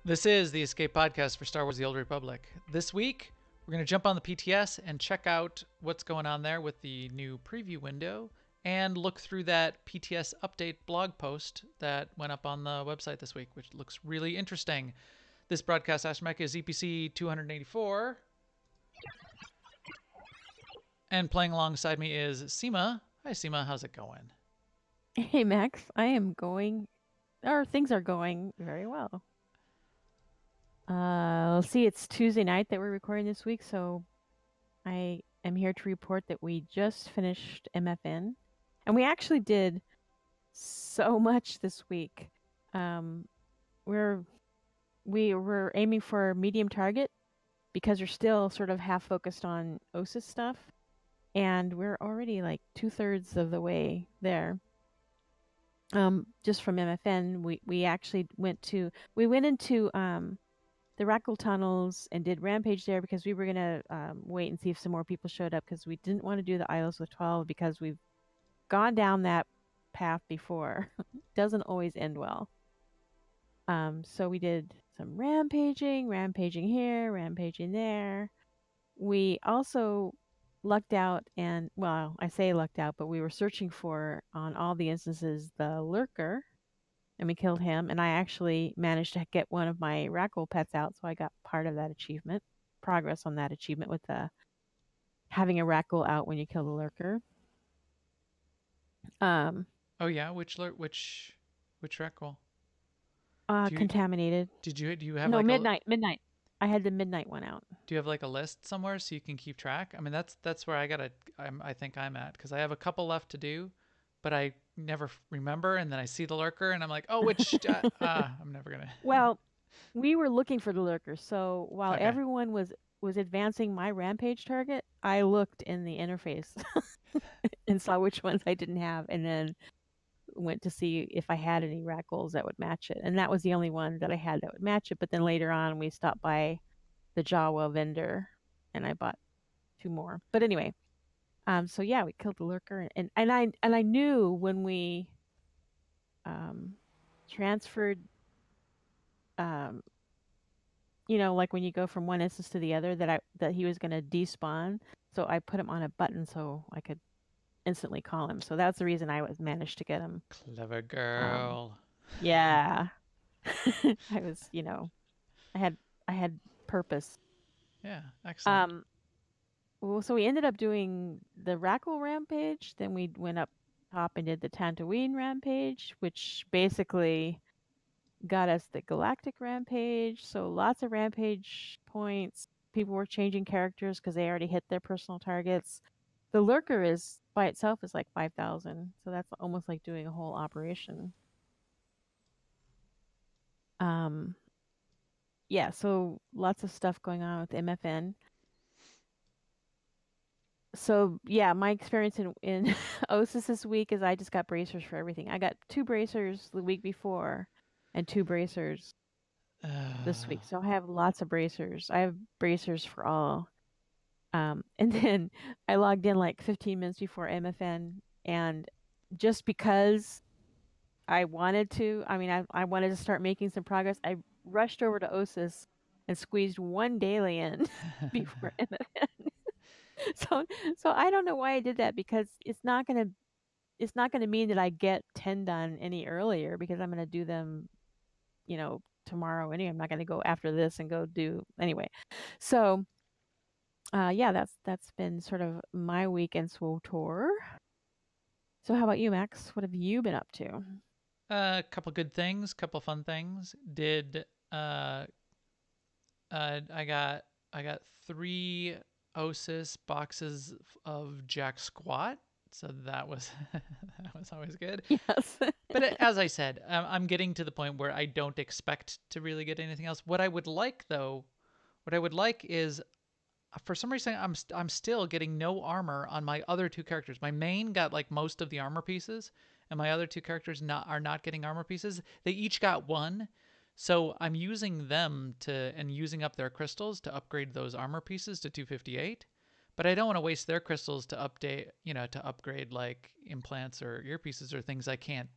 This is the Escape Podcast for Star Wars The Old Republic. This week, we're going to jump on the PTS and check out what's going on there with the new preview window and look through that PTS update blog post that went up on the website this week, which looks really interesting. This broadcast astromech is EPC 284. And playing alongside me is Seema. Hi, Seema. How's it going? Hey, Max. Things are going very well. Let's see, it's Tuesday night that we're recording this week, so I am here to report that we just finished MFN. And we actually did so much this week. We were aiming for medium target because we're still sort of half focused on OSIS stuff. And we're already like 2/3 of the way there. Just from MFN, we actually went into the Rackle tunnels and did Rampage there because we were gonna wait and see if some more people showed up because we didn't want to do the Isles with 12 because we've gone down that path before. Doesn't always end well. So we did some rampaging here, rampaging there. We also lucked out, and well, I say lucked out, but we were searching for, on all the instances, the lurker, and we killed him. And I actually managed to get one of my Rackle pets out, so I got part of that achievement, progress on that achievement with having a Rackle out when you kill the lurker. Oh yeah, which Rackle? Contaminated. Do you have No, like midnight. I had the midnight one out. Do you have like a list somewhere so you can keep track? I mean, that's where I think I'm at because I have a couple left to do, but I never remember, and then I see the lurker and I'm like, oh, I'm never gonna. Well, we were looking for the lurker, so while Okay. everyone was advancing my rampage target, I looked in the interface and saw which ones I didn't have, and then went to see if I had any Rackles that would match it. And that was the only one that I had that would match it. But then later on, we stopped by the Jawa vendor, and I bought 2 more. But anyway, so yeah, we killed the lurker, and I knew when we transferred, like when you go from one instance to the other, that he was going to despawn. So I put him on a button so I could instantly call him. So that's the reason I managed to get him. Clever girl. Yeah. I was, I had purpose. Yeah, excellent. Well, so we ended up doing the Rackle Rampage, then we went up top and did the Tatooine Rampage, which basically got us the Galactic Rampage. So lots of Rampage points. People were changing characters because they already hit their personal targets. The Lurker is by itself is like 5,000, so that's almost like doing a whole operation. Yeah, so lots of stuff going on with MFN. So yeah, my experience in OSIS this week is I just got bracers for everything. I got 2 bracers the week before and 2 bracers this week. So I have lots of bracers. I have bracers for all. And then I logged in like 15 minutes before MFN, and just because I wanted to, I wanted to start making some progress, I rushed over to OSIS and squeezed 1 daily in before MFN. So I don't know why I did that, because it's not gonna mean that I get 10 done any earlier, because I'm gonna do them, tomorrow anyway. I'm not gonna go after this and go do anyway. So yeah, that's been sort of my week in SWTOR. So how about you, Max? What have you been up to? A couple good things, couple fun things. I got 3 OSIS boxes of Jack Squat, so that was that was always good. Yes. But as I said, I'm getting to the point where I don't expect to really get anything else. What I would like is, for some reason, I'm still getting no armor on my other 2 characters. My main got like most of the armor pieces, and my other 2 characters are not getting armor pieces. They each got 1. So I'm using them and using up their crystals to upgrade those armor pieces to 258. But I don't want to waste their crystals to upgrade like implants or earpieces or things I can't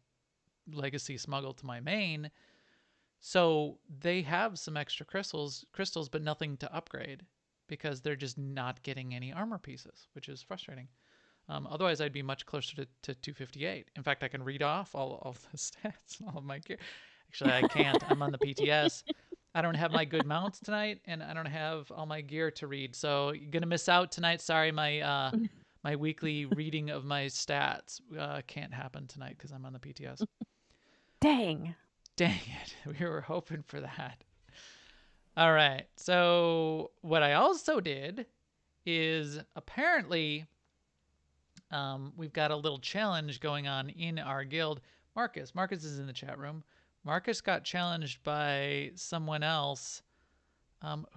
legacy smuggle to my main So they have some extra crystals, but nothing to upgrade because they're just not getting any armor pieces, which is frustrating. Otherwise, I'd be much closer to 258. In fact, I can read off all the stats and all of my gear. Actually, I can't. I'm on the PTS. I don't have my good mounts tonight, and I don't have all my gear to read. So you're gonna miss out tonight. Sorry, my weekly reading of my stats can't happen tonight because I'm on the PTS. Dang. Dang it. We were hoping for that. All right. So what I also did is apparently we've got a little challenge going on in our guild. Marcus is in the chat room. Marcus got challenged by someone else.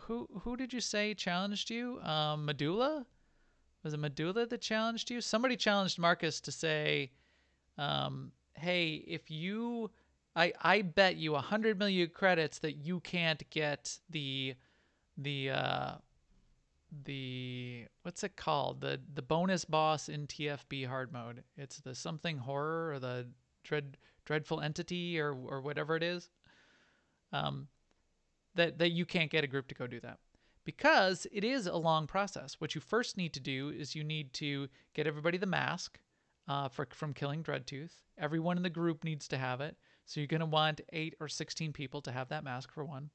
Who did you say challenged you? Medulla? Was it Medulla that challenged you? Somebody challenged Marcus to say, hey, if you, I bet you 100 million credits that you can't get the what's it called, the bonus boss in TFB hard mode. It's the something horror or the dreadful entity or whatever it is. That you can't get a group to go do that because it is a long process. What you first need to do is you need to get everybody the mask from killing Dreadtooth. Everyone in the group needs to have it. So you're going to want 8 or 16 people to have that mask for one.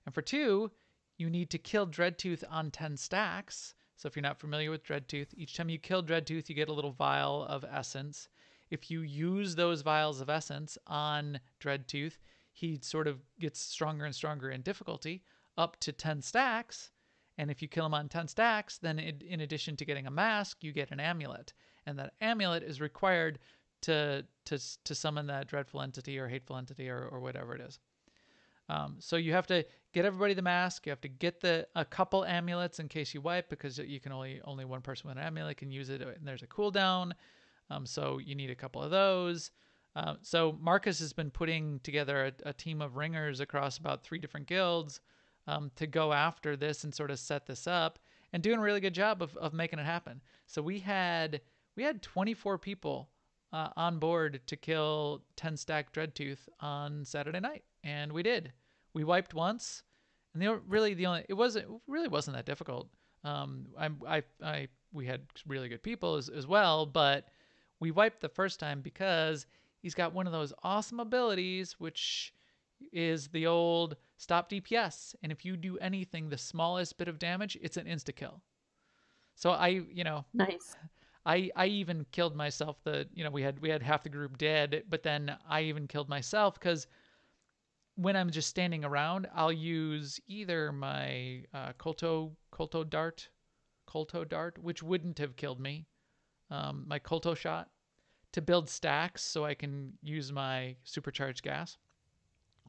And for two, you need to kill Dreadtooth on 10 stacks. So if you're not familiar with Dreadtooth, each time you kill Dreadtooth, you get a little vial of essence. If you use those vials of essence on Dreadtooth, he sort of gets stronger and stronger in difficulty up to 10 stacks. And if you kill him on 10 stacks, then in addition to getting a mask, you get an amulet. And that amulet is required to summon that dreadful entity or hateful entity or whatever it is. So you have to get everybody the mask. You have to get a couple amulets in case you wipe, because you can only one person with an amulet can use it, and there's a cooldown. So you need a couple of those. So Marcus has been putting together a team of ringers across about 3 different guilds to go after this and sort of set this up, and doing a really good job of making it happen. So we had 24 people on board to kill 10 stack Dreadtooth on Saturday night, and we did. We wiped once, and they were really really wasn't that difficult. We had really good people as well, but we wiped the first time because he's got one of those awesome abilities, which is the old stop DPS, and if you do anything the smallest bit of damage, it's an insta kill. So Nice. I even killed myself. We had half the group dead, but then I even killed myself because when I'm just standing around, I'll use either my Colto dart, which wouldn't have killed me, my Colto shot, to build stacks so I can use my supercharged gas,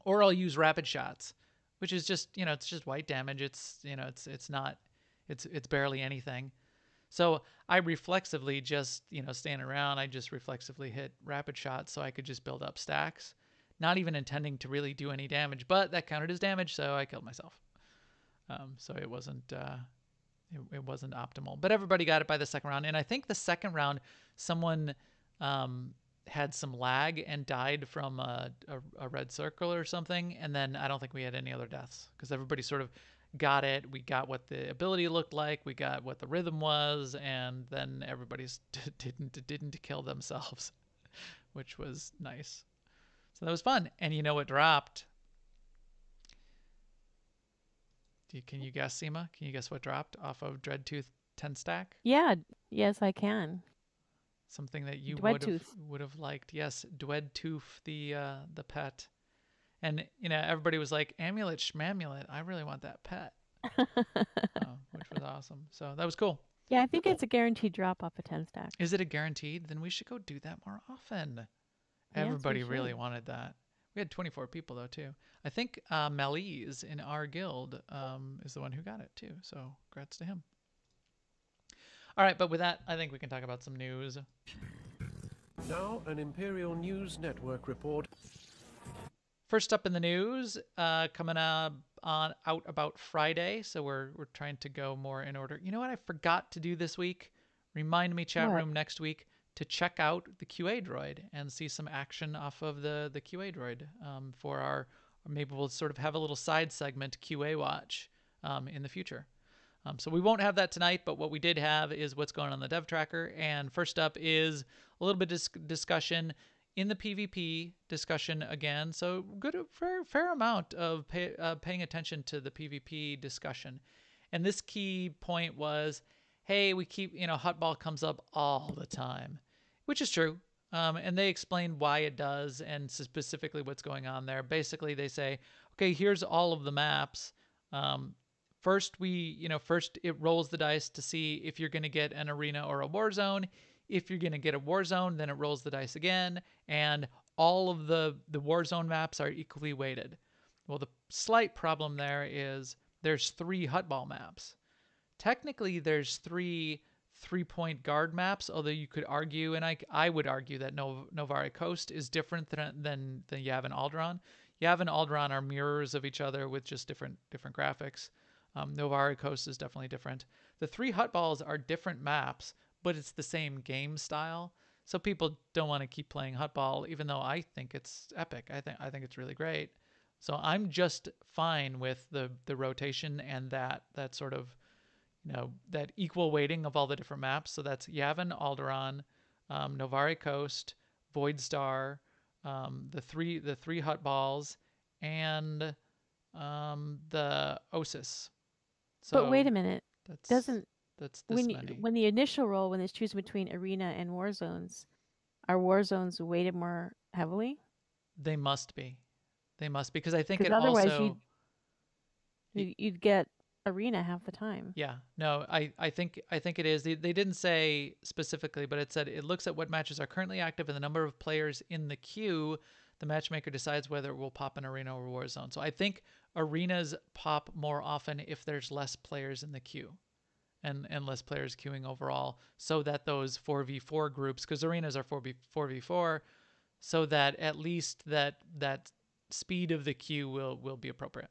or I'll use rapid shots, which is just it's just white damage. It's barely anything. So I reflexively just, standing around, I just reflexively hit rapid shots so I could just build up stacks, not even intending to really do any damage, but that counted as damage, so I killed myself. So it wasn't optimal, but everybody got it by the second round. And I think the second round, someone had some lag and died from a red circle or something, and then I don't think we had any other deaths because everybody sort of got it. We got what the ability looked like, we got what the rhythm was, and then everybody didn't kill themselves, which was nice. So that was fun. And you know what dropped? Can you guess, Seema? Can you guess what dropped off of Dreadtooth 10 stack? Yeah. Yes, I can. Something that you Dreadtooth. would have liked. Yes, Dreadtooth, the pet. And everybody was like, amulet schmamulet. I really want that pet. Which was awesome. So that was cool. Yeah, I think it's a guaranteed drop off a 10 stack. Is it a guaranteed? Then we should go do that more often. Yes, Everybody really wanted that. We had 24 people though too. I think Melise in our guild is the one who got it too. So congrats to him. All right, but with that, I think we can talk about some news. Now, an Imperial News Network report. First up in the news, coming out about Friday, so we're trying to go more in order. You know what I forgot to do this week? Remind me, chat room, next week to check out the QA droid and see some action off of the QA droid for or maybe we'll sort of have a little side segment QA watch in the future. So we won't have that tonight, but what we did have is what's going on in the dev tracker. And first up is a little bit of discussion in the PvP discussion again. So good, fair amount of paying attention to the PvP discussion. And this key point was, hey, we keep, Hutball comes up all the time, which is true. And they explain why it does and specifically what's going on there. Basically, they say, okay, here's all of the maps. First, it rolls the dice to see if you're going to get an arena or a war zone. If you're going to get a war zone, then it rolls the dice again, and all of the war zone maps are equally weighted. Well, the slight problem there is there's 3 Hutball maps. Technically, there's 3 3-point guard maps, although you could argue, and I would argue that Novari Coast is different than Yavin Alderaan. Yavin Alderaan are mirrors of each other with just different graphics. Novari Coast is definitely different. The 3 Hutballs are different maps, but it's the same game style. So people don't want to keep playing Hutball, even though I think it's epic. I think it's really great. So I'm just fine with the rotation and that sort of, that equal weighting of all the different maps. So that's Yavin Alderaan, Novari Coast, Void Star, the three Hutballs, and the Osis. So But wait a minute. that's this when many. when the initial roll, when it's choosing between arena and war zones, are war zones weighted more heavily? They must be. Because I think it Because otherwise also. you'd get arena half the time. Yeah, no, I think it is. They didn't say specifically, but it said it looks at what matches are currently active and the number of players in the queue. The matchmaker decides whether it will pop an arena or war zone. So I think arenas pop more often if there's less players in the queue and less players queuing overall, so that those 4v4 groups, because arenas are 4v4, so that at least that speed of the queue will be appropriate.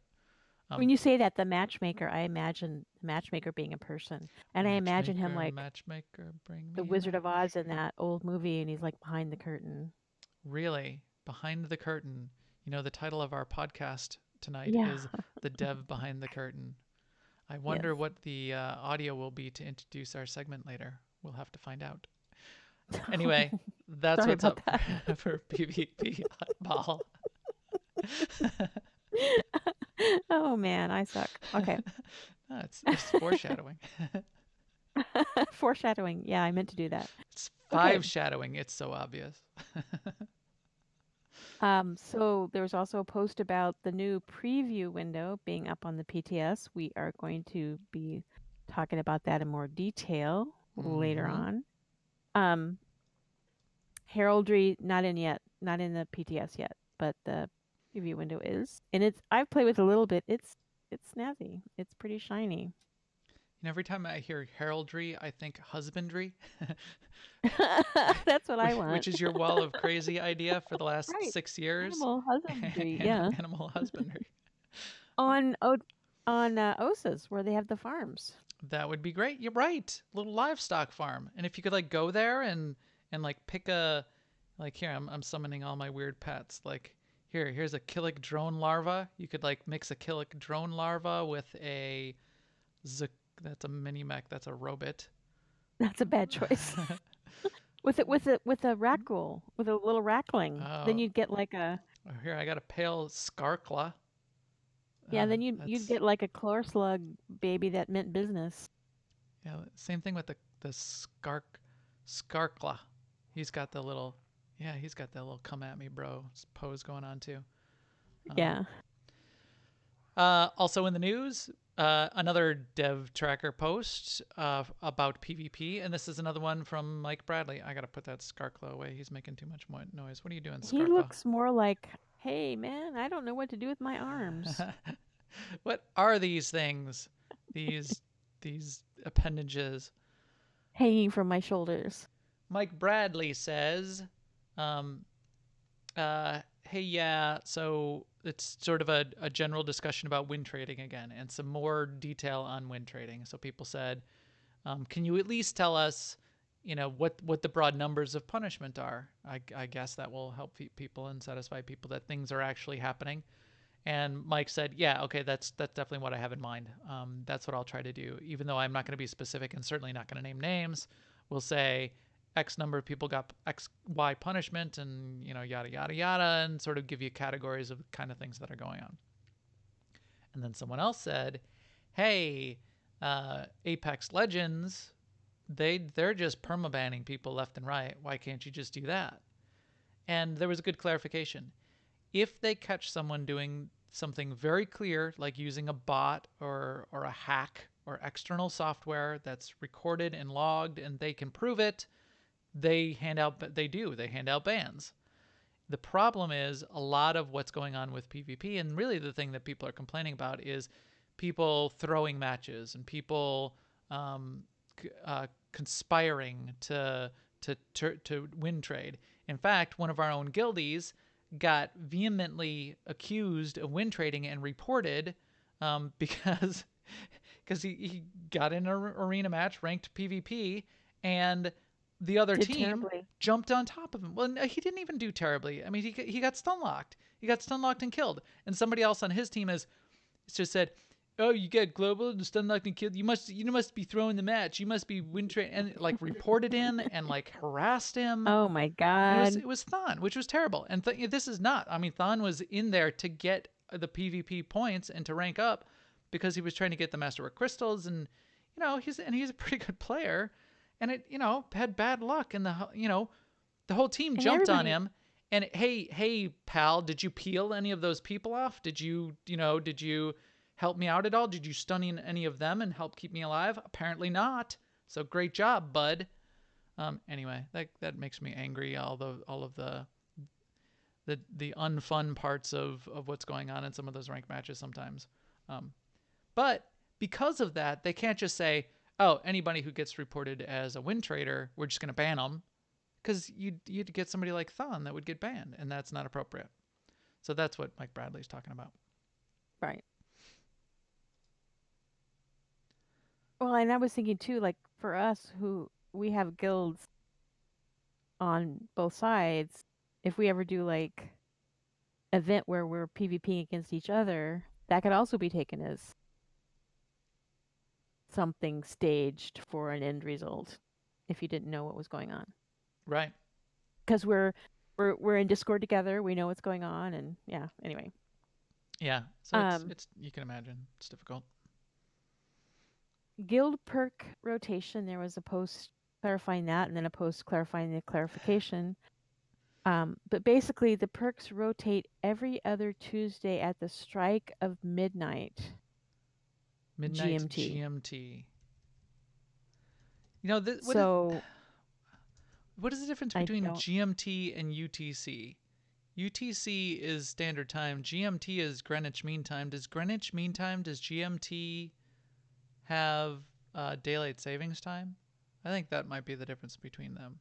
When you say that, the matchmaker, I imagine the matchmaker being a person. And I imagine him like Matchmaker, bring me the Wizard of Oz in that old movie, and he's like behind the curtain. Really? Behind the curtain. The title of our podcast tonight Yeah. is The Dev Behind the Curtain. I wonder what the audio will be to introduce our segment later. We'll have to find out. Anyway, that's Sorry what's up about for PvP Hutball. Oh man, I suck. Okay. No, it's foreshadowing. Foreshadowing. Yeah, I meant to do that. It's 5 shadowing. It's so obvious. So there's also a post about the new preview window being up on the PTS. We are going to be talking about that in more detail later on. Heraldry, not in the PTS yet, but the preview window is. And I've played with a little bit. It's snazzy. It's pretty shiny. Every time I hear heraldry, I think husbandry. That's what I want. Which is your wall of crazy idea for the last 6 years. Animal husbandry, yeah. Animal husbandry. On Osas, where they have the farms. That would be great. You're right. Little livestock farm. And if you could go there and pick here, I'm summoning all my weird pets. Here's a Killick drone larva. You could mix a Killick drone larva with a that's a mini mech. That's a robot. That's a bad choice. with a rackle, with a little rackling. Oh. Then you'd get a. Oh, here I got a pale Skarkla. Yeah, then you'd get a Chlorslug baby that meant business. Yeah, same thing with the Skarkla. He's got the little come at me bro pose going on too. Yeah. Also in the news, another dev tracker post about PvP, and this is another one from Mike Bradley. I gotta put that Skarkla away. He's making too much noise. What are you doing, Skarkla? He looks more like, hey man, I don't know what to do with my arms. What are these things? These appendages hanging from my shoulders. Mike Bradley says, hey, yeah, so it's sort of a general discussion about win trading again and some more detail on win trading. So people said, can you at least tell us, what the broad numbers of punishment are? I guess that will help people and satisfy people that things are actually happening. And Mike said, "Yeah, okay, that's definitely what I have in mind. That's what I'll try to do. Even though I'm not going to be specific and certainly not going to name names, we'll say X number of people got X Y punishment, and yada yada yada, and sort of give you categories of kind of things that are going on." And then someone else said, "Hey, Apex Legends, they're just permabanning people left and right. Why can't you just do that?" And there was a good clarification. If they catch someone doing something very clear, like using a bot or a hack or external software that's recorded and logged, and they can prove it, they hand out bans. The problem is a lot of what's going on with PvP, and really the thing that people are complaining about is people throwing matches and people conspiring to win trade. In fact, one of our own guildies got vehemently accused of win trading and reported because he got in an arena match, ranked PvP, and the other Did team terribly. jumped on top of him. Well, he didn't even do terribly. I mean, he got stun locked. He got stun locked and killed. And somebody else on his team has just said, "Oh, you get global and stun locked and killed. You must be throwing the match. You must be win trade," and like reported him and like harassed him. Oh my And God. it was Thon, which was terrible. And this is not. I mean, Thon was in there to get the PvP points and to rank up because he was trying to get the Masterwork crystals, and he's a pretty good player, and it had bad luck, and the whole team And jumped on everybody, him. And hey, pal, did you peel any of those people off? Did you help me out at all? Did you stun any of them and help keep me alive? Apparently not. So great job, bud. Anyway, that makes me angry. All of the unfun parts of what's going on in some of those ranked matches sometimes. But because of that, they can't just say, "Oh, anybody who gets reported as a win trader, we're just going to ban them," because you'd get somebody like Thon that would get banned, and that's not appropriate. So that's what Mike Bradley's talking about. right. Well, and I was thinking too, like for us who we have guilds on both sides, if we ever do like event where we're PvPing against each other, that could also be taken as something staged for an end result if you didn't know what was going on. Right. Because we're in Discord together, we know what's going on, and yeah. Anyway, Yeah. So it's you can imagine it's difficult. guild perk rotation. There was a post clarifying that, and then a post clarifying the clarification. But basically, the perks rotate every other Tuesday at the strike of midnight. Midnight GMT. You know, what is the difference between GMT and UTC? UTC is standard time. GMT is Greenwich Mean Time. Does GMT have daylight savings time? I think that might be the difference between them.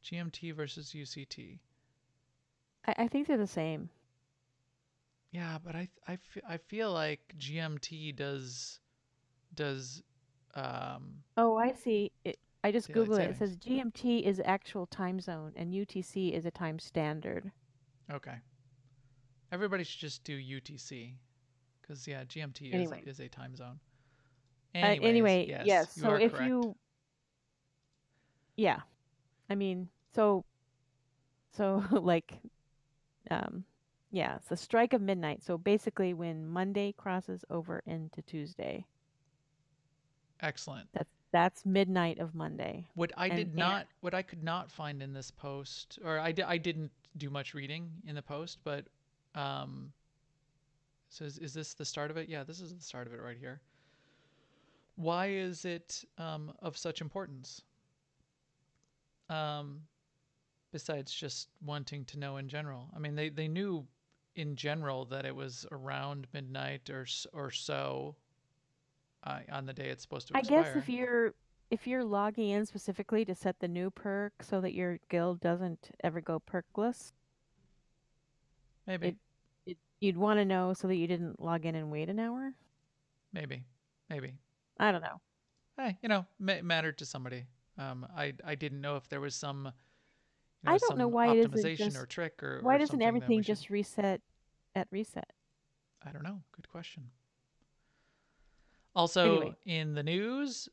GMT versus UCT. I think they're the same. Yeah, but I feel like GMT does Oh, I see. I just daylight Googled it. It savings. says GMT is actual time zone and UTC is a time standard. Okay. Everybody should just do UTC because GMT Anyway. is a time zone. Anyway, yes. You So are if correct. yeah, I mean, so like, yeah, it's the strike of midnight. So basically, when Monday crosses over into Tuesday. Excellent. That's midnight of Monday. What I could not find in this post, or I didn't do much reading in the post, but so is this the start of it? Yeah, this is the start of it right here. Why is it of such importance? Besides just wanting to know in general. I mean, they knew in general that it was around midnight or so on the day it's supposed to expire. I guess if you're logging in specifically to set the new perk so that your guild doesn't ever go perkless, maybe you'd want to know so that you didn't log in and wait an hour. Maybe. I don't know. Hey, mattered to somebody. I didn't know if there was some, I don't know why it isn't optimization just or trick or why or doesn't something that we everything should... just reset at reset? I don't know. Good question. Also Anyway, in the news,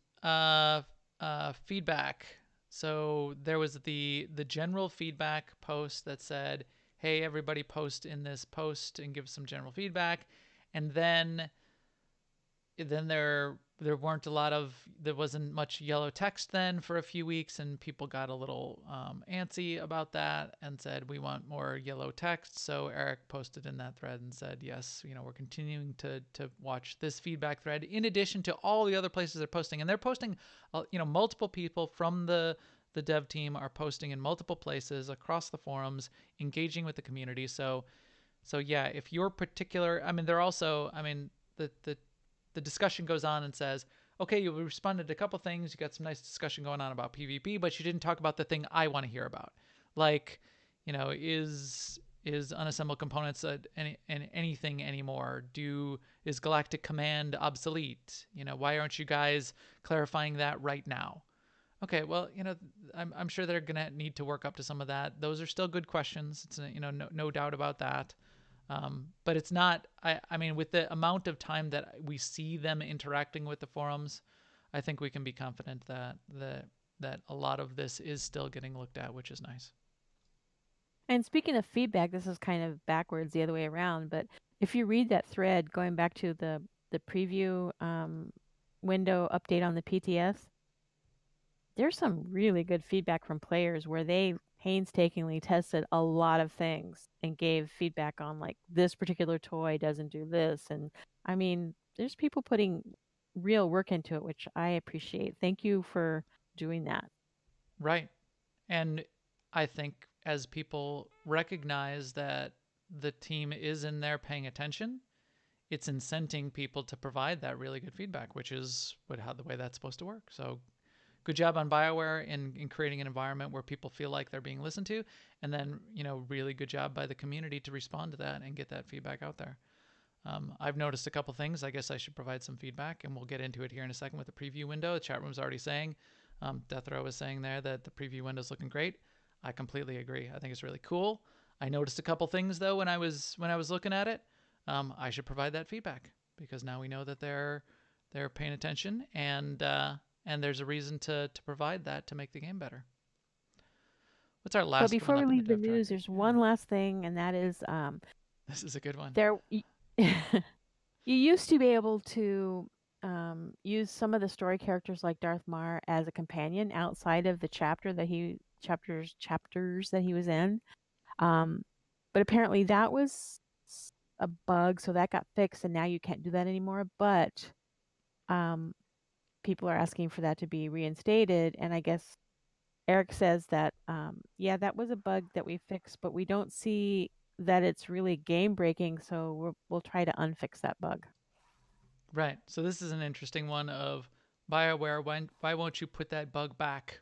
feedback. So there was the general feedback post that said, "Hey, everybody, post in this post and give some general feedback." And then there wasn't much yellow text then for a few weeks, and people got a little antsy about that and said we want more yellow text. So Eric posted in that thread and said, yes, we're continuing to watch this feedback thread in addition to all the other places they're posting, and they're posting multiple people from the dev team are posting in multiple places across the forums, engaging with the community. So yeah, if your particular, they're also, the discussion goes on and says, okay, you responded to a couple things, you got some nice discussion going on about PvP, but you didn't talk about the thing I want to hear about. Like, is unassembled components anything anymore? Is Galactic Command obsolete? Why aren't you guys clarifying that right now? Okay, well, I'm sure they're gonna need to work up to some of that. Those are still good questions. It's no doubt about that. But it's not. With the amount of time that we see them interacting with the forums, I think we can be confident that a lot of this is still getting looked at, which is nice. and speaking of feedback, this is kind of backwards the other way around. But if you read that thread, going back to the preview window update on the PTS, there's some really good feedback from players where they painstakingly tested a lot of things and gave feedback on like this particular toy doesn't do this. And there's people putting real work into it, which I appreciate. Thank you for doing that. Right. And I think as people recognize that the team is in there paying attention, it's incenting people to provide that really good feedback, which is the way that's supposed to work. So good job on BioWare in creating an environment where people feel like they're being listened to, and then really good job by the community to respond to that and get that feedback out there. I've noticed a couple things. I guess I should provide some feedback, and we'll get into it here in a second with the preview window. The chat room's already saying, Death Row was saying there that the preview window's looking great. I completely agree. I think it's really cool. I noticed a couple things though when I was looking at it. I should provide that feedback because now we know that they're paying attention, and there's a reason to provide that to make the game better. What's our last But one before we up in the leave the dev news, tracker? there's one last thing, and that is This is a good one. there. You used to be able to use some of the story characters like Darth Mar as a companion outside of the chapters that he was in. But apparently that was a bug, so that got fixed, and now you can't do that anymore. But people are asking for that to be reinstated, and I guess Eric says that yeah, that was a bug that we fixed, but we don't see that it's really game breaking, so we'll try to unfix that bug. Right. So this is an interesting one of BioWare. Why won't you put that bug back?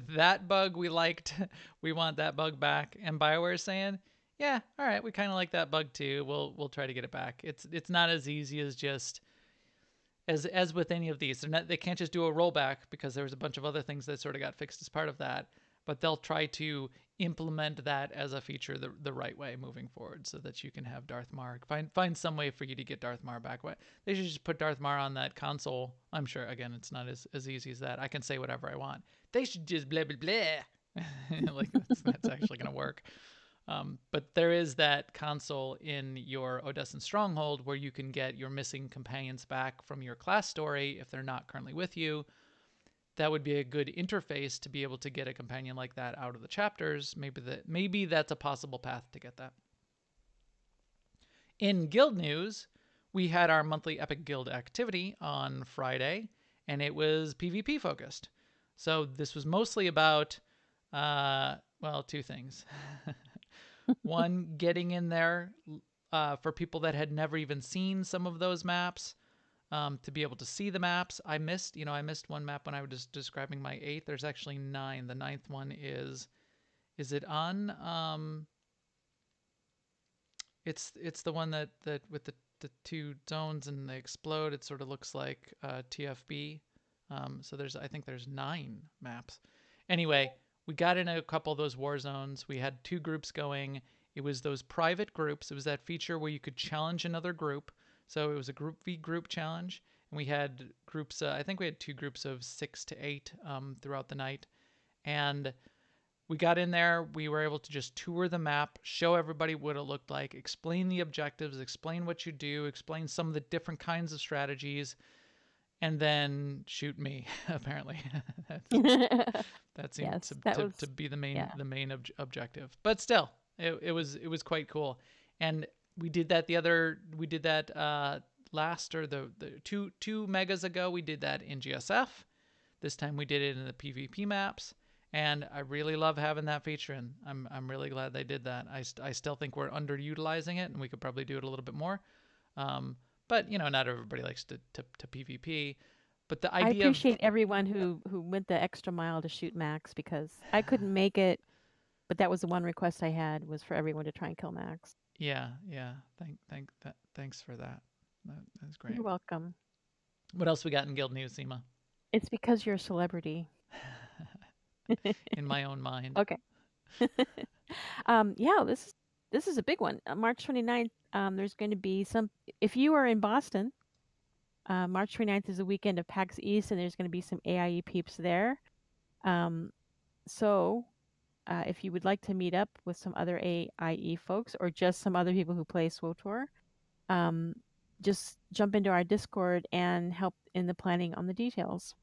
that bug we liked. We want that bug back. And BioWare is saying, yeah, all right, we kind of like that bug too. We'll try to get it back. It's not as easy as just as with any of these. They can't just do a rollback because there was a bunch of other things that sort of got fixed as part of that. But they'll try to implement that as a feature the right way moving forward, so that you can have Darth Mar. Find some way for you to get Darth Mar back. They should just put Darth Mar on that console. I'm sure, again, it's not as easy as that. I can say whatever I want. They should just blah blah blah. Like that's actually going to work. But there is that console in your Odessan Stronghold where you can get your missing companions back from your class story if they're not currently with you. That would be a good interface to be able to get a companion like that out of the chapters. Maybe that's a possible path to get that. In guild news, we had our monthly Epic Guild activity on Friday, and it was PvP focused. So this was mostly about, two things. One, getting in there for people that had never even seen some of those maps. To be able to see the maps. I missed one map when I was describing my 8th. There's actually 9. The 9th one is it on? It's the one that with the two zones and they explode. It sort of looks like TFB. So I think there's 9 maps. Anyway, we got in a couple of those war zones. We had 2 groups going. It was those private groups. It was that feature where you could challenge another group. So it was a group v group challenge, and we had groups. I think we had 2 groups of 6 to 8 throughout the night, and we got in there. We were able to just tour the map, show everybody what it looked like, explain the objectives, explain what you do, explain some of the different kinds of strategies, and then shoot me. Apparently, that seemed Yes, that was to be the yeah. main objective. But still, it was quite cool. And we did that last, or the two megas ago. We did that in GSF. This time we did it in the PvP maps, and I really love having that feature, and I'm really glad they did that. I still think we're underutilizing it, and we could probably do it a little bit more. But not everybody likes to PvP. But the I idea of appreciate everyone who went the extra mile to shoot Max, because I couldn't make it, but that was the one request I had, was for everyone to try and kill Max. yeah, thanks for that. That's great. You're welcome. What else we got in Guild News, Seema? It's because you're a celebrity. In my own mind. Okay. Yeah, this is a big one. March 29th, there's going to be some, if you are in Boston, March 29th is the weekend of PAX East, and there's going to be some AIE peeps there. So if you would like to meet up with some other AIE folks, or just some other people who play SWTOR, just jump into our Discord and help in the planning on the details.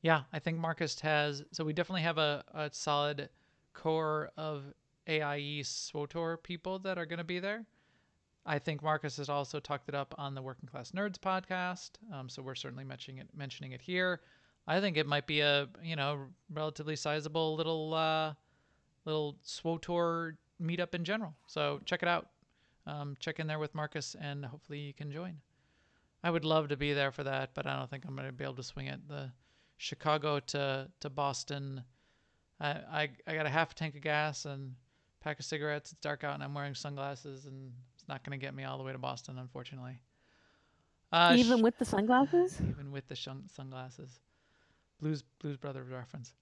Yeah, I think Marcus has. So we definitely have a solid core of AIE SWTOR people that are going to be there. I think Marcus has also talked it up on the Working Class Nerds podcast, so we're certainly mentioning it here. I think it might be a relatively sizable little SWTOR meetup in general. So check it out. Check in there with Marcus, and hopefully you can join. I would love to be there for that, but I don't think I'm going to be able to swing it. The Chicago to Boston, I got a half a tank of gas and a pack of cigarettes. It's dark out, and I'm wearing sunglasses, and it's not going to get me all the way to Boston, unfortunately. Even with the sunglasses? Even with the sunglasses. Blues Brothers reference.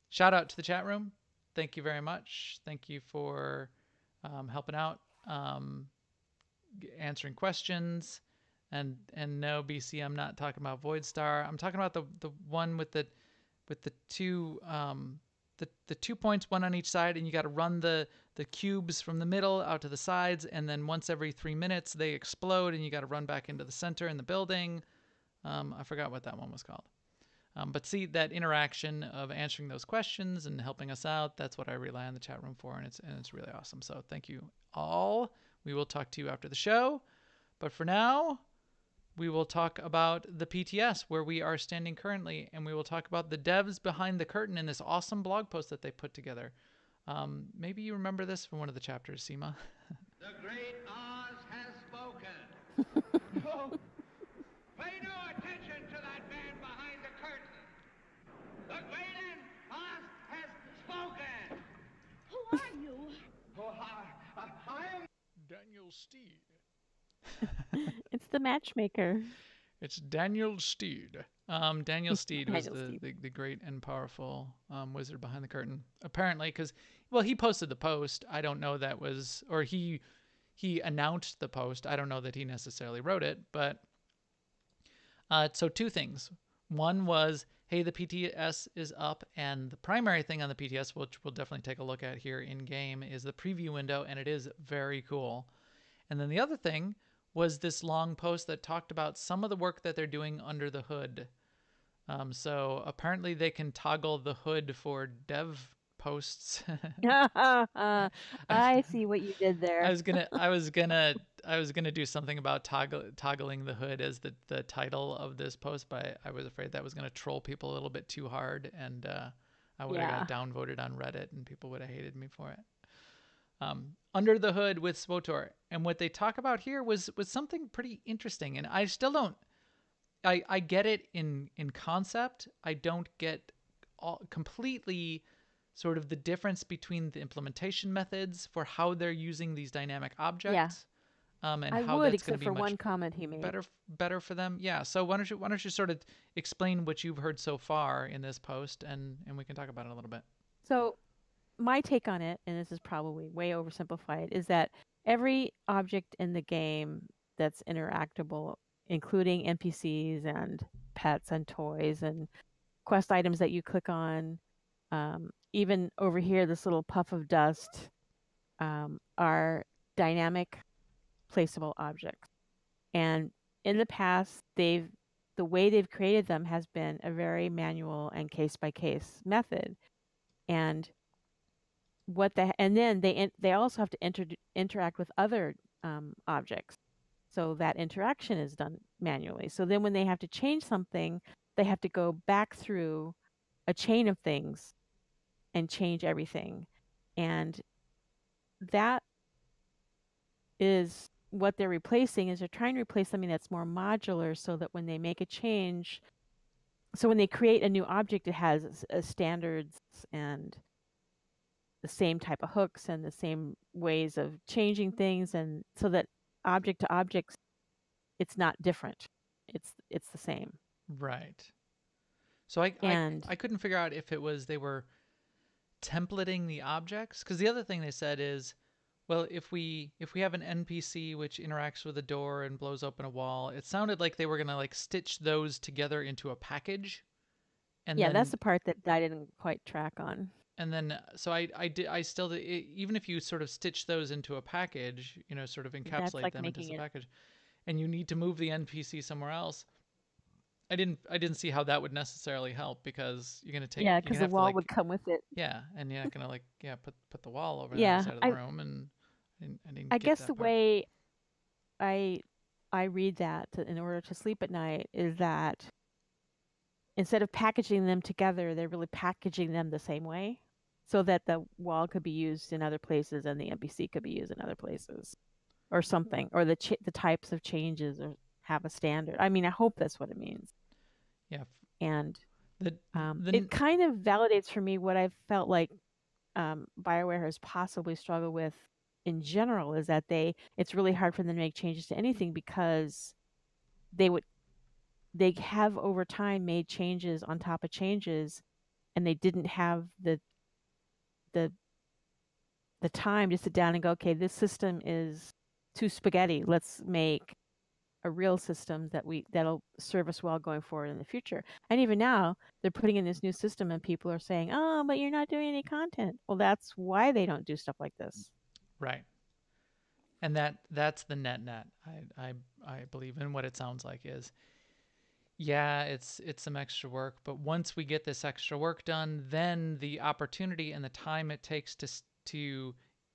Shout out to the chat room. Thank you very much. Thank you for helping out, answering questions. And no, BC, I'm not talking about Void Star. I'm talking about the one with the two the 2 points, one on each side, and you got to run the cubes from the middle out to the sides, and then once every 3 minutes they explode, and you got to run back into the center in the building. I forgot what that one was called. But see, that interaction of answering those questions and helping us out, that's what I rely on the chat room for, and it's really awesome. So thank you all. We will talk to you after the show. But for now, we will talk about the PTS, where we are standing currently, and we will talk about the devs behind the curtain in this awesome blog post that they put together. Maybe you remember this from one of the chapters, Seema. The great Oz has spoken. Oh, pay no attention to that man behind the curtain. The great Oz has spoken. Who are you? Oh, I am Daniel Steed. It's the matchmaker. It's Daniel Steed. Daniel Steed was Daniel the great and powerful wizard behind the curtain. Apparently, because, well, he posted the post. I don't know that was, or he announced the post. I don't know that he necessarily wrote it. But so 2 things. One was, hey, the PTS is up, and the primary thing on the PTS, which we'll definitely take a look at here in game, is the preview window, and it is very cool. And then the other thing was this long post that talked about some of the work that they're doing under the hood. So apparently they can toggle the hood for dev posts. I see what you did there. I was gonna do something about toggling the hood as the title of this post, but I was afraid that was gonna troll people a little bit too hard, and I would have got downvoted on Reddit, and people would have hated me for it. Under the hood with SWTOR. And what they talk about here was something pretty interesting. And I still don't, I get it in concept. I don't get completely sort of the difference between the implementation methods for how they're using these dynamic objects. And I how would, that's going to except be for much one comment he made. better for them. Yeah. So why don't you sort of explain what you've heard so far in this post, and we can talk about it a little bit. So my take on it, and this is probably way oversimplified, is that every object in the game that's interactable, including NPCs and pets and toys and quest items that you click on, even over here, this little puff of dust, are dynamic placeable objects. And in the past, the way they've created them has been a very manual and case by case method. And and then they also have to interact with other objects. So that interaction is done manually. So then when they have to change something, they have to go back through a chain of things and change everything. And that is what they're replacing, is they're trying to replace something that's more modular, so that when they make a change, so when they create a new object, it has standards and the same type of hooks and the same ways of changing things, and so that object to object, it's not different. It's the same. Right. So I couldn't figure out if it was they were templating the objects, because the other thing they said is, well, if we have an NPC which interacts with a door and blows open a wall, it sounded like they were gonna like stitch those together into a package, and yeah, then that's the part that I didn't quite track on. and then so I still did, even if you sort of stitch those into a package, you know, sort of That's encapsulate like them into making the it. package, and you need to move the NPC somewhere else. I didn't see how that would necessarily help, because you're gonna Yeah, you're because gonna the have to wall would like, come with it. yeah, and you're not gonna like, yeah, put the wall over the other Yeah, side of the room, and I didn't I get guess the that part. way I I read that in order to sleep at night is that instead of packaging them together, they're really packaging them the same way, so that the wall could be used in other places and the NPC could be used in other places, or something, or the types of changes or have a standard. I mean, I hope that's what it means. Yeah, And the it kind of validates for me what I've felt like BioWare has possibly struggled with in general, is that it's really hard for them to make changes to anything, because they have over time made changes on top of changes, and they didn't have the time to sit down and go, okay, this system is too spaghetti. Let's make a real system that'll serve us well going forward in the future. And even now, they're putting in this new system, and people are saying, "Oh, but you're not doing any content." Well, that's why they don't do stuff like this. right, and that's the net. I believe in what it sounds like is, yeah, it's some extra work, but once we get this extra work done, then the opportunity and the time it takes to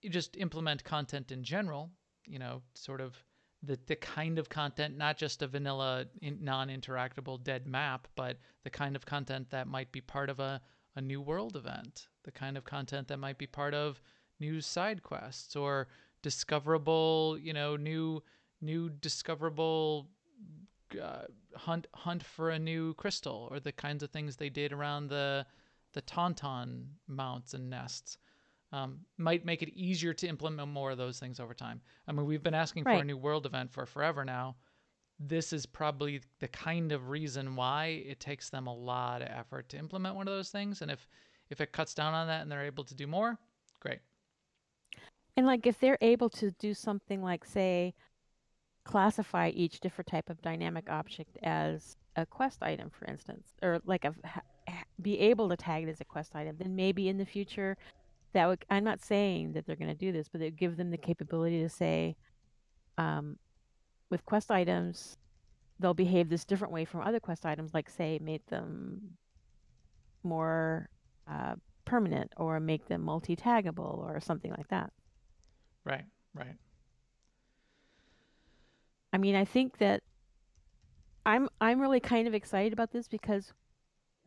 just implement content in general, you know, sort of the kind of content, not just a vanilla non-interactable dead map, but the kind of content that might be part of a new world event, the kind of content that might be part of new side quests, or discoverable, you know, new discoverable hunt for a new crystal, or the kinds of things they did around the tauntaun mounts and nests, might make it easier to implement more of those things over time. I mean, we've been asking for a Right. new world event for forever now. This is probably the kind of reason why it takes them a lot of effort to implement one of those things. And if it cuts down on that and they're able to do more, great. And like if they're able to do something like, say, classify each different type of dynamic object as a quest item, for instance, or like be able to tag it as a quest item, then maybe in the future that would, I'm not saying that they're going to do this, but it would give them the capability to say, with quest items, they'll behave this different way from other quest items, like say make them more permanent, or make them multi-taggable, or something like that. Right, right. I mean, I think that I'm really kind of excited about this, because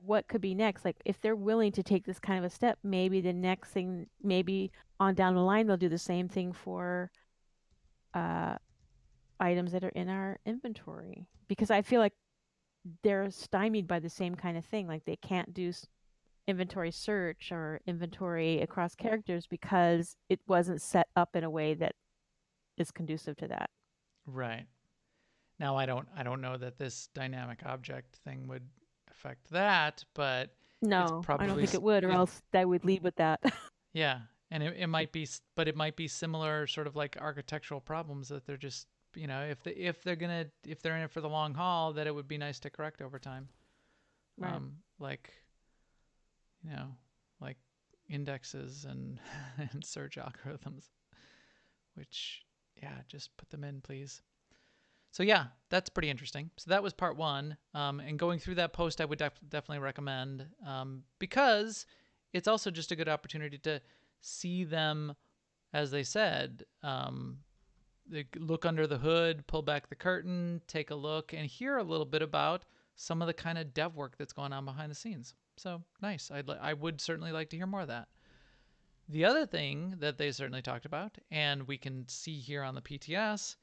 what could be next? Like if they're willing to take this kind of a step, maybe the next thing, maybe on down the line, they'll do the same thing for items that are in our inventory, because I feel like they're stymied by the same kind of thing. Like they can't do inventory search or inventory across characters because it wasn't set up in a way that is conducive to that. Right. Now I don't know that this dynamic object thing would affect that, but it's No, I don't probably think it would, or else they would lead with that. Yeah, and it might be, but it might be similar, sort of like architectural problems that they're just, if they're in it for the long haul, that it would be nice to correct over time. Right. Like, you know, like indexes and and search algorithms, which, yeah, just put them in, please. So yeah, that's pretty interesting. So that was part one. And going through that post, I would definitely recommend, because it's also just a good opportunity to see them, as they said, they look under the hood, pull back the curtain, take a look, and hear a little bit about some of the kind of dev work that's going on behind the scenes. So nice. I would certainly like to hear more of that. The other thing that they certainly talked about, and we can see here on the PTS,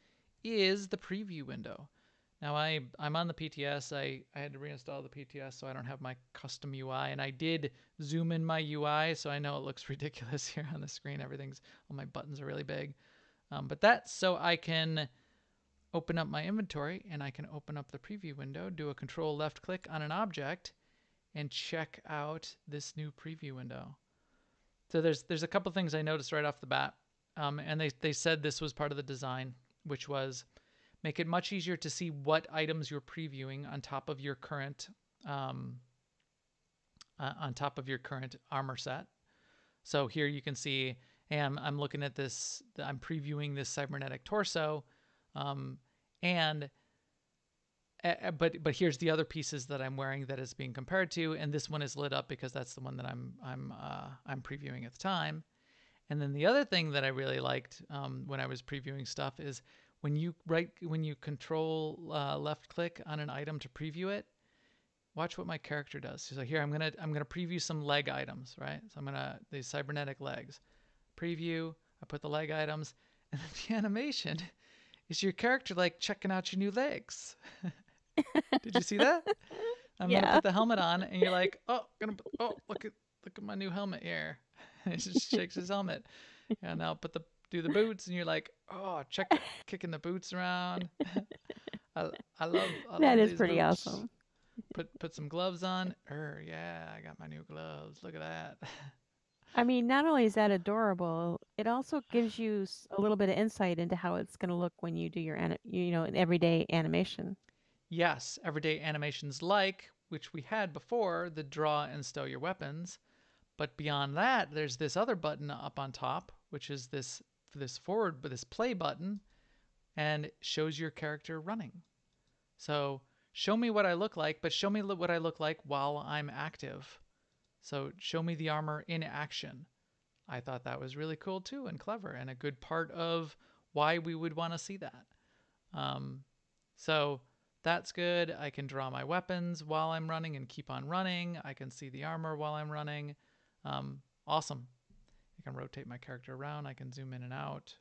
is the preview window. Now I'm on the PTS. I had to reinstall the PTS so I don't have my custom UI, and I did zoom in my UI, so I know it looks ridiculous here on the screen. All my buttons are really big. But that's so I can open up my inventory, and I can open up the preview window, do a control left click on an object, and check out this new preview window. So there's a couple things I noticed right off the bat, and they said this was part of the design, which was make it much easier to see what items you're previewing on top of your current armor set. So here you can see, hey, I'm looking at this. I'm previewing this cybernetic torso, and but here's the other pieces that I'm wearing that is being compared to, and this one is lit up because that's the one that I'm previewing at the time. And then the other thing that I really liked, when I was previewing stuff, is when you control left click on an item to preview it. Watch what my character does. So here I'm gonna preview some leg items, right? So these cybernetic legs. Preview. I put the leg items, and then the animation is your character like checking out your new legs. Did you see that? I'm gonna Yeah. put the helmet on, and you're like, look at my new helmet here. And he just shakes his helmet. And now do the boots, and you're like, oh, kicking the boots around. I That love is these pretty boots. awesome. Put some gloves on. Yeah, I got my new gloves. Look at that. I mean, not only is that adorable, it also gives you a little bit of insight into how it's going to look when you do your, an everyday animation. Yes, everyday animations like, which we had before, the draw and stow your weapons. But beyond that, there's this other button up on top, which is this play button, and it shows your character running. So show me what I look like, but show me what I look like while I'm active. So show me the armor in action. I thought that was really cool too, and clever, and a good part of why we would want to see that. So that's good. I can draw my weapons while I'm running and keep on running. I can see the armor while I'm running. Awesome. I can rotate my character around. I can zoom in and out.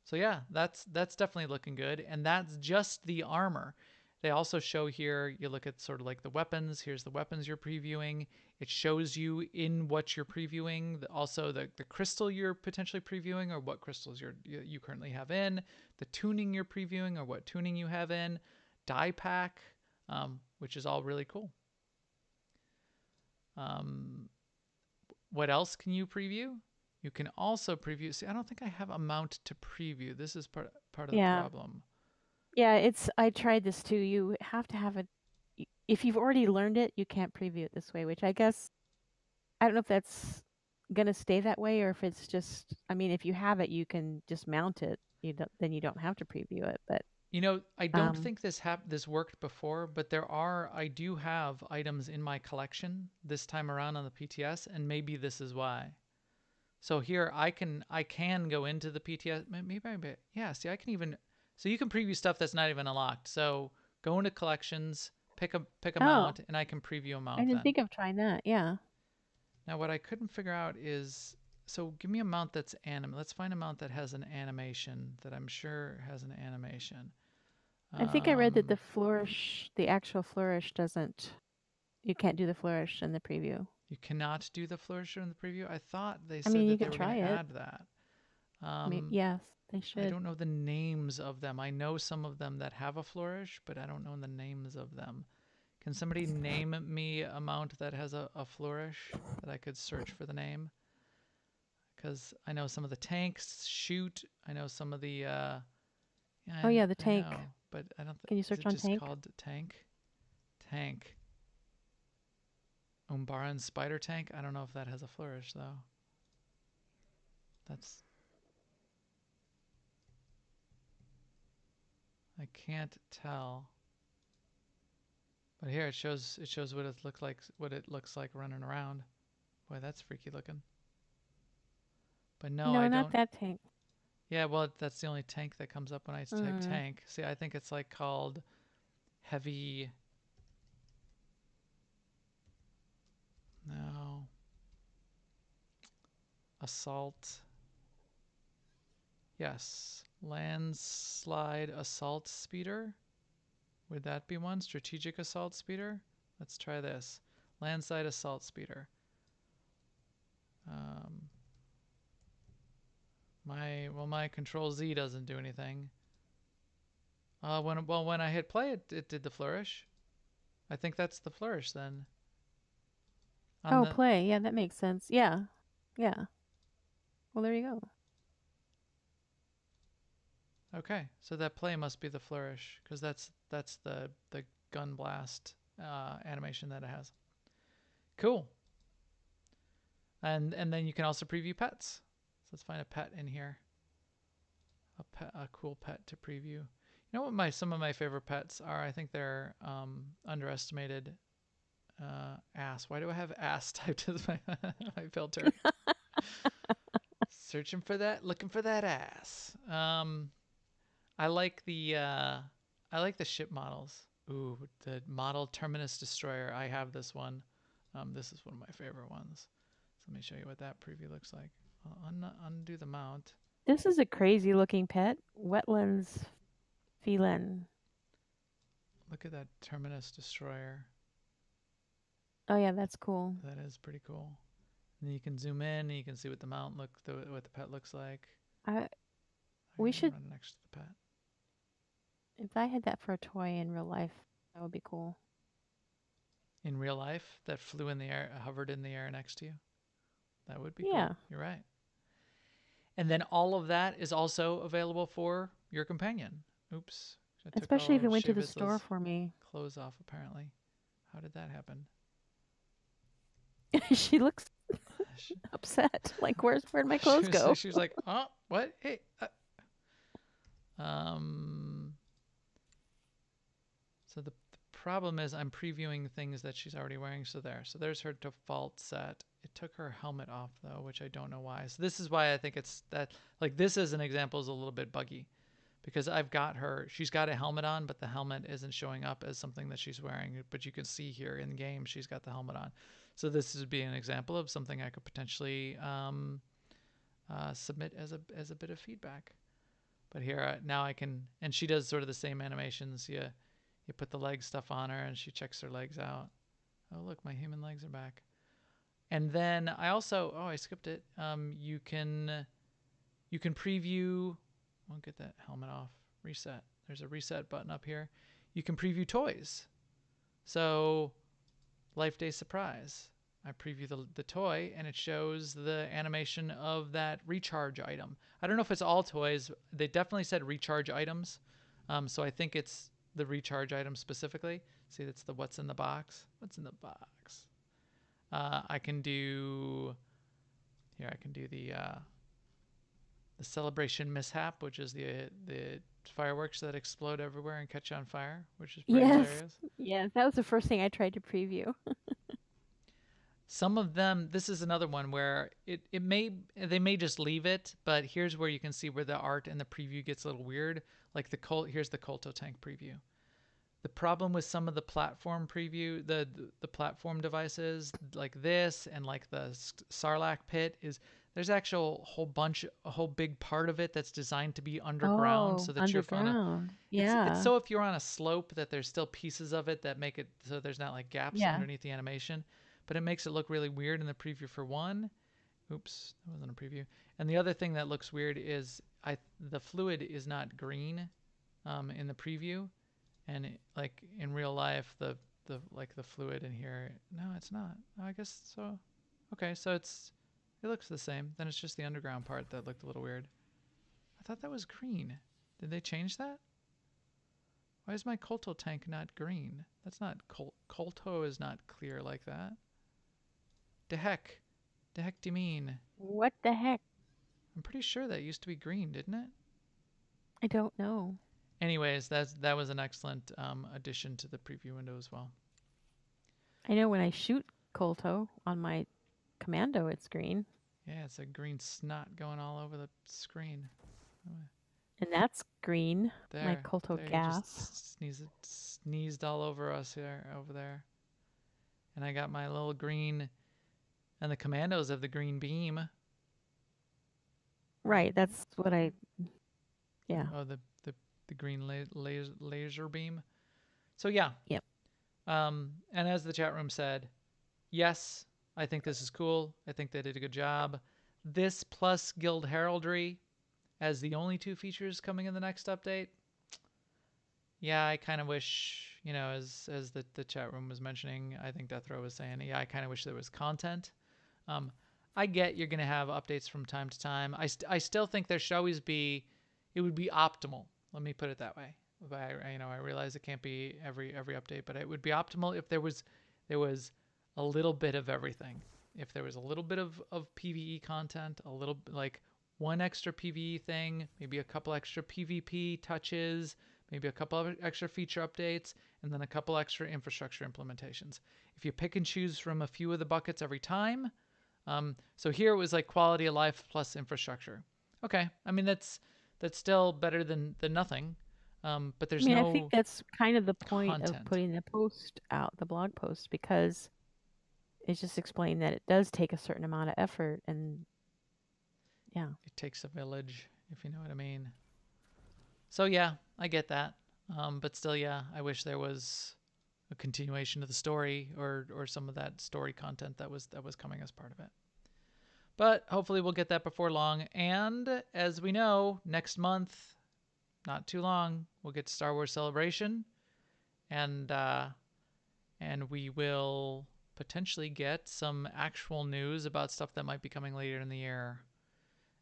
So yeah, that's definitely looking good. And that's just the armor. They also show here, you look at sort of like the weapons. Here's the weapons you're previewing. It shows you in what you're previewing. Also the crystal you're potentially previewing, or what crystals you currently have in. The tuning you're previewing, or what tuning you have in. Die pack, which is all really cool. What else can you preview? You can also preview. See, I don't think I have a mount to preview. This is part of the problem. Yeah, I tried this too. You have to have if you've already learned it, you can't preview it this way, which I guess, I don't know if that's going to stay that way, or if it's just, I mean, if you have it, you can just mount it. Then you don't have to preview it. But I don't think this worked before, but I do have items in my collection this time around on the PTS, and maybe this is why. So here I can go into the PTS. Yeah. See, I can even, so you can preview stuff that's not even unlocked. So go into collections, pick a mount, and I can preview a mount. I didn't think of trying that. Yeah. Now what I couldn't figure out is, so give me a mount that's Let's find a mount that has an animation, that I'm sure has an animation. I think I read that the actual flourish doesn't. You can't do the flourish in the preview. You cannot do the flourisher in the preview? I thought they I said mean, you that they could were going try to it. add that. Yes, they should. I don't know the names of them. I know some of them that have a flourish, but I don't know the names of them. Can somebody name me a mount that has a flourish that I could search for the name? Because I know some of the tanks shoot. I know some of the. Yeah, Oh yeah, the I tank. know, but I don't. Can you Is search it on just tank? called tank? Tank. Umbaran spider tank. I don't know if that has a flourish though. That's. I can't tell. But here it shows what it looks like running around. Boy, that's freaky looking. But no, No, I not don't. that tank. Yeah, well, that's the only tank that comes up when I type Mm. tank. See, I think it's like called heavy. No. Assault. Yes. Landslide assault speeder. Would that be one? Strategic assault speeder? Let's try this. Landslide assault speeder. Um, my control Z doesn't do anything. When I hit play, it did the flourish. I think that's the flourish then. On Oh, the play. Yeah, that makes sense. Yeah. Yeah. Well, there you go. Okay, so that play must be the flourish because that's the gun blast animation that it has. Cool. And then you can also preview pets. So let's find a pet in here. A cool pet to preview. You know what some of my favorite pets are? I think they're underestimated. Ass. Why do I have ass typed as my my filter? Searching for that, looking for that ass. I like the ship models. Ooh, the model Terminus Destroyer. I have this one. This is one of my favorite ones. So let me show you what that preview looks like. I'll undo the mount. This is a crazy looking pet. Wetlands feline. Look at that Terminus Destroyer. Oh yeah, that's cool. That is pretty cool. And then you can zoom in and you can see what the what the pet looks like. We should. Run next to the pet. If I had that for a toy in real life, that would be cool. In real life, that flew in the air, hovered in the air next to you. That would be Yeah. cool. You're right. And then all of that is also available for your companion. Oops. I took Especially if all it went to the Shayviz's store for me. clothes off, apparently. How did that happen? She looks upset. Like, where'd my clothes go? She was like, oh, what? Hey. So the problem is I'm previewing things that she's already wearing. So there's her default set. It took her helmet off though, which I don't know why. So this is why I think it's that, like, this as an example is a little bit buggy because she's got a helmet on, but the helmet isn't showing up as something that she's wearing, but you can see here in game, she's got the helmet on. So this would be an example of something I could potentially submit as a bit of feedback. But here now I can, and she does sort of the same animations. You put the leg stuff on her and she checks her legs out. Oh, look, my human legs are back. And then I also, I skipped it. You can preview, I'll get that helmet off, reset. There's a reset button up here. You can preview toys. So Life Day Surprise. I preview the toy and it shows the animation of that recharge item. I don't know if it's all toys. They definitely said recharge items. So I think it's the recharge item specifically. See, that's the what's in the box. What's in the box? I can do the celebration mishap, which is the fireworks that explode everywhere and catch on fire, which is pretty hilarious. Yes, that was the first thing I tried to preview. Some of them, this is another one where they may just leave it, but here's where you can see where the art and the preview gets a little weird. Like here's the Colto tank preview. The problem with some of the platform preview, the platform devices like this and like the Sarlacc pit is there's actual a whole big part of it that's designed to be underground, so that underground. it's so if you're on a slope that there's still pieces of it that make it so there's not like gaps underneath the animation, but it makes it look really weird in the preview for one. Oops, that wasn't a preview. And the other thing that looks weird is the fluid is not green in the preview. And like in real life, the the fluid in here. No, it's not. Oh, I guess so. Okay, so it looks the same. Then it's just the underground part that looked a little weird. I thought that was green. Did they change that? Why is my Colto tank not green? That's not Colto is not clear like that. De heck. De heck do you mean? What the heck? I'm pretty sure that used to be green, didn't it? I don't know. Anyways, that was an excellent addition to the preview window as well. I know when I shoot Colto on my Commando, it's green. Yeah, it's a green snot going all over the screen. And that's green. There, my Colto there, gas. You just sneezed all over us here, over there. And I got my little green, and the Commandos have the green beam. Right, that's what I. Yeah. Oh, the green laser beam. So yeah. Yep. And as the chat room said, yes, I think this is cool. I think they did a good job. This plus Guild Heraldry as the only two features coming in the next update. Yeah, I kind of wish, you know, as the chat room was mentioning, I think Death Row was saying, yeah, I kind of wish there was content. I get you're going to have updates from time to time. I still think there should always be, it would be optimal. Let me put it that way. I realize it can't be every update, but it would be optimal if there was a little bit of everything. If there was a little bit of PvE content, a little like one extra PvE thing, maybe a couple extra PvP touches, maybe a couple of extra feature updates, and then a couple extra infrastructure implementations. If you pick and choose from a few of the buckets every time, so here it was like quality of life plus infrastructure. Okay, I mean that's still better than nothing. But there's I think that's kind of the point content. of putting the post out, the blog post, because it's just explained that it does take a certain amount of effort, and yeah, it takes a village, if you know what I mean. So yeah, I get that. But still, yeah, I wish there was a continuation of the story or some of that story content that was coming as part of it. But hopefully we'll get that before long. And as we know, next month, not too long, we'll get Star Wars Celebration, and we will potentially get some actual news about stuff that might be coming later in the year.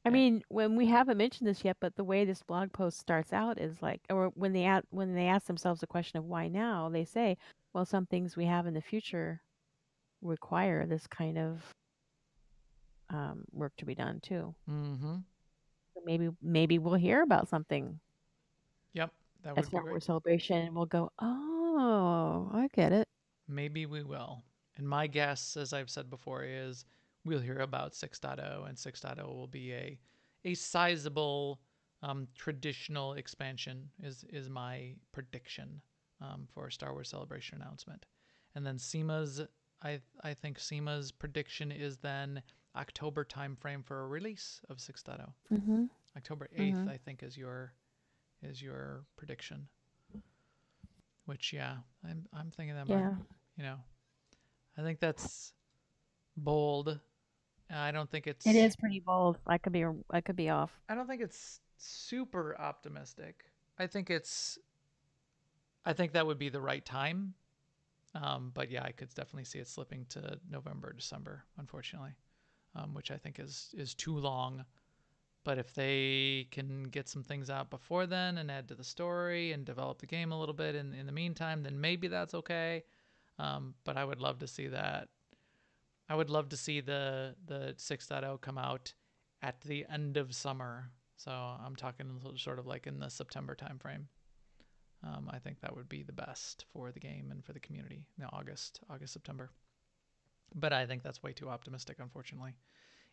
I mean, when we haven't mentioned this yet, but the way this blog post starts out is like, or when they ask themselves the question of why now, they say, well, some things we have in the future require this kind of work to be done too. Mm-hmm. So maybe we'll hear about something. Yep, that would be Star great. Wars Celebration, and we'll go, oh, I get it. Maybe we will. And my guess, as I've said before, is we'll hear about 6.0, and 6.0 will be a sizable traditional expansion is my prediction for a Star Wars Celebration announcement. And then SEMA's, I think SEMA's prediction is then October timeframe for a release of 6.0. Mm-hmm. October 8th, I think, is your prediction. Which, yeah, I'm thinking that might, you know, I think that's bold. I don't think it's. It is pretty bold. I could be off. I don't think it's super optimistic. I think that would be the right time. But yeah, I could definitely see it slipping to November, December, unfortunately, which I think is too long. But if they can get some things out before then and add to the story and develop the game a little bit in the meantime, then maybe that's okay. But I would love to see that. I would love to see the 6.0 come out at the end of summer. So I'm talking sort of like in the September timeframe. I think that would be the best for the game and for the community. August, September. But I think that's way too optimistic, unfortunately,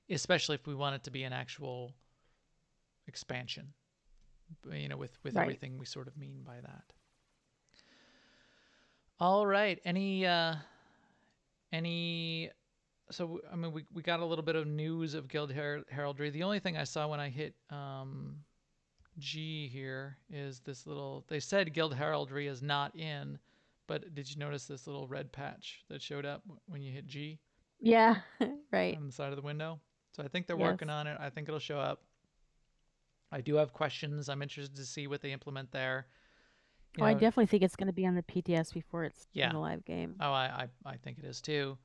especially if we want it to be an actual expansion, you know, with right. Everything we sort of mean by that. All right. So I mean, we got a little bit of news of Guild Heraldry. The only thing I saw when I hit G here is this little, they said Guild Heraldry is not in, but did you notice this little red patch that showed up when you hit G? Yeah, right. On the side of the window. So I think they're working on it. I think it'll show up. I do have questions. I'm interested to see what they implement there. Oh, I definitely think it's going to be on the PTS before it's in Yeah. the live game. Oh, I think it is too.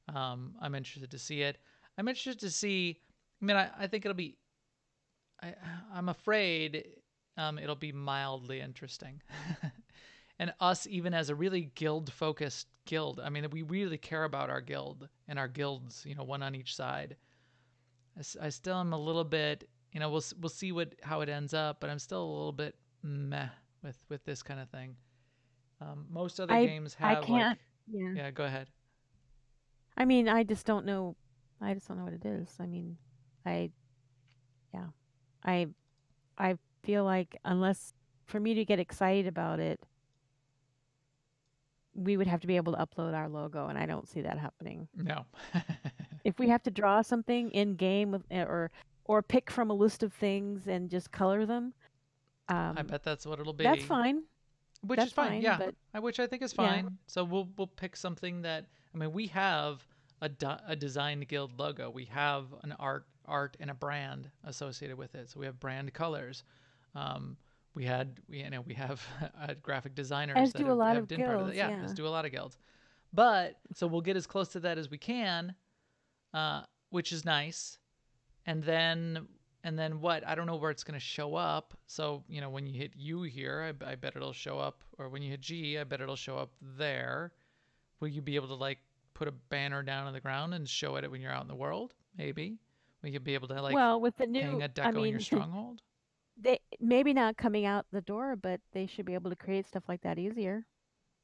I'm interested to see it. I'm interested to see. I mean, I think it'll be. I, I'm afraid it'll be mildly interesting. And us, even as a really guild-focused guild, I mean, we really care about our guild and our guilds, one on each side. I still am a little bit, we'll see how it ends up, but I'm still a little bit meh with this kind of thing. Most other games I have can't. Yeah. yeah, go ahead. I mean, I just don't know. I just don't know what it is. I mean, I yeah. I I feel like unless for me to get excited about it, we would have to be able to upload our logo, and I don't see that happening. No. If we have to draw something in game or pick from a list of things and just color them, I bet that's what it'll be. that's fine. Which That's is fine, fine, yeah. but Which I think is yeah. fine. So we'll pick something that, I mean, we have a designed guild logo. We have an art and a brand associated with it. So we have brand colors. We have graphic designers As that do a lot have of been part of that. guilds, Yeah, yeah. as do a lot of guilds. But so we'll get as close to that as we can, which is nice. And then what? I don't know where it's going to show up. So, when you hit U here, I bet it'll show up. Or when you hit G, I bet it'll show up there. Will you be able to, like, put a banner down on the ground and show it when you're out in the world? Maybe. Will you be able to, like, Well, with the hang new, a I deco in your mean, stronghold? they maybe not coming out the door, but they should be able to create stuff like that easier.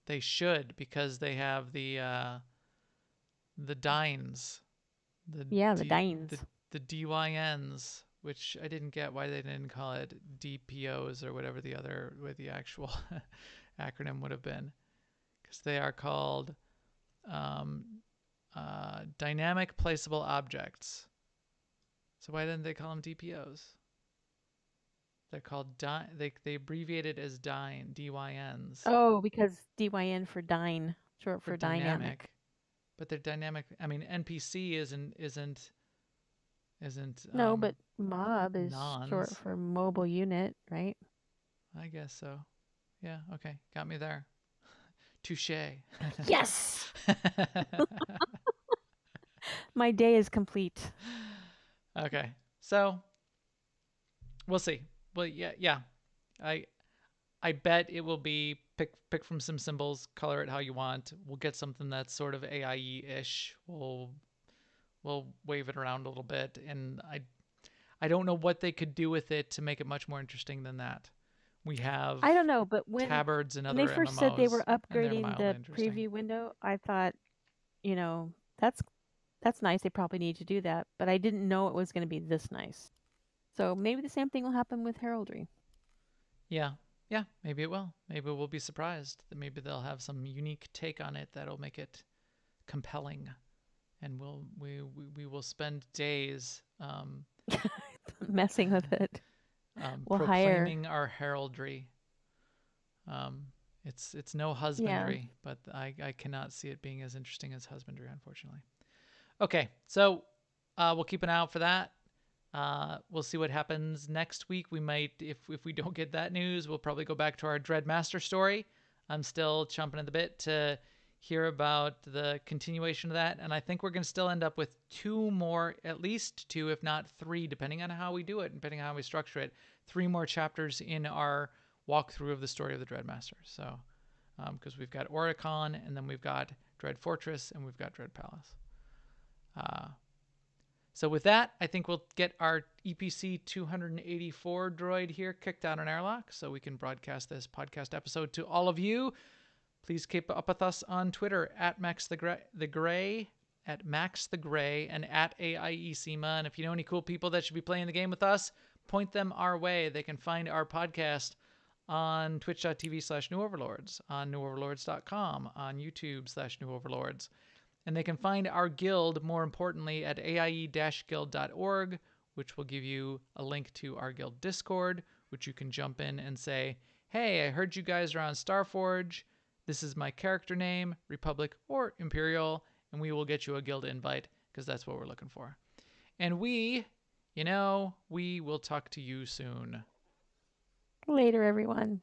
They should, because they have the Dines. Yeah, the Dines. The DYNs, which I didn't get why they didn't call it DPOs or whatever the actual acronym would have been, because they are called dynamic placeable objects. So why didn't they call them DPOs? They're called they abbreviated as DYNs. Oh, because DYN for Dine, short for dynamic. But they're dynamic. I mean, NPC isn't No, but mob is short nons. for mobile unit, right? I guess so. Yeah, okay. Got me there. Touche. Yes. My day is complete. Okay. So we'll see. Well, yeah. I bet it will be pick from some symbols, color it how you want. We'll get something that's sort of AIE-ish. We'll wave it around a little bit, and I don't know what they could do with it to make it much more interesting than that. We have I don't know, but tabards and when other they first MMOs, said they were and they're upgrading mildly the interesting. preview window, I thought, that's nice. They probably need to do that, but I didn't know it was going to be this nice. So maybe the same thing will happen with heraldry. Yeah, maybe it will. Maybe we'll be surprised that maybe they'll have some unique take on it that'll make it compelling, and we will spend days messing with it. We'll proclaiming our heraldry. It's no husbandry, but I cannot see it being as interesting as husbandry, unfortunately. Okay, so we'll keep an eye out for that. We'll see what happens next week. We might, if we don't get that news, we'll probably go back to our Dreadmaster story. I'm still chomping at the bit to hear about the continuation of that, and I think we're going to still end up with two more, at least two, if not three, depending on how we do it, depending on how we structure it, three more chapters in our walkthrough of the story of the Dreadmaster. So, because we've got Oricon, and then we've got Dread Fortress, and we've got Dread Palace. So with that, I think we'll get our EPC 284 droid here kicked out on airlock so we can broadcast this podcast episode to all of you. Please keep up with us on Twitter at Max the Gray, at Max the Gray, and at AIECMA. And if you know any cool people that should be playing the game with us, point them our way. They can find our podcast on twitch.tv/newoverlords, on newoverlords.com, on YouTube/newoverlords. And they can find our guild, more importantly, at aie-guild.org, which will give you a link to our guild Discord, which you can jump in and say, hey, I heard you guys are on Starforge. This is my character name, Republic or Imperial, and we will get you a guild invite because that's what we're looking for. And we will talk to you soon. Later, everyone.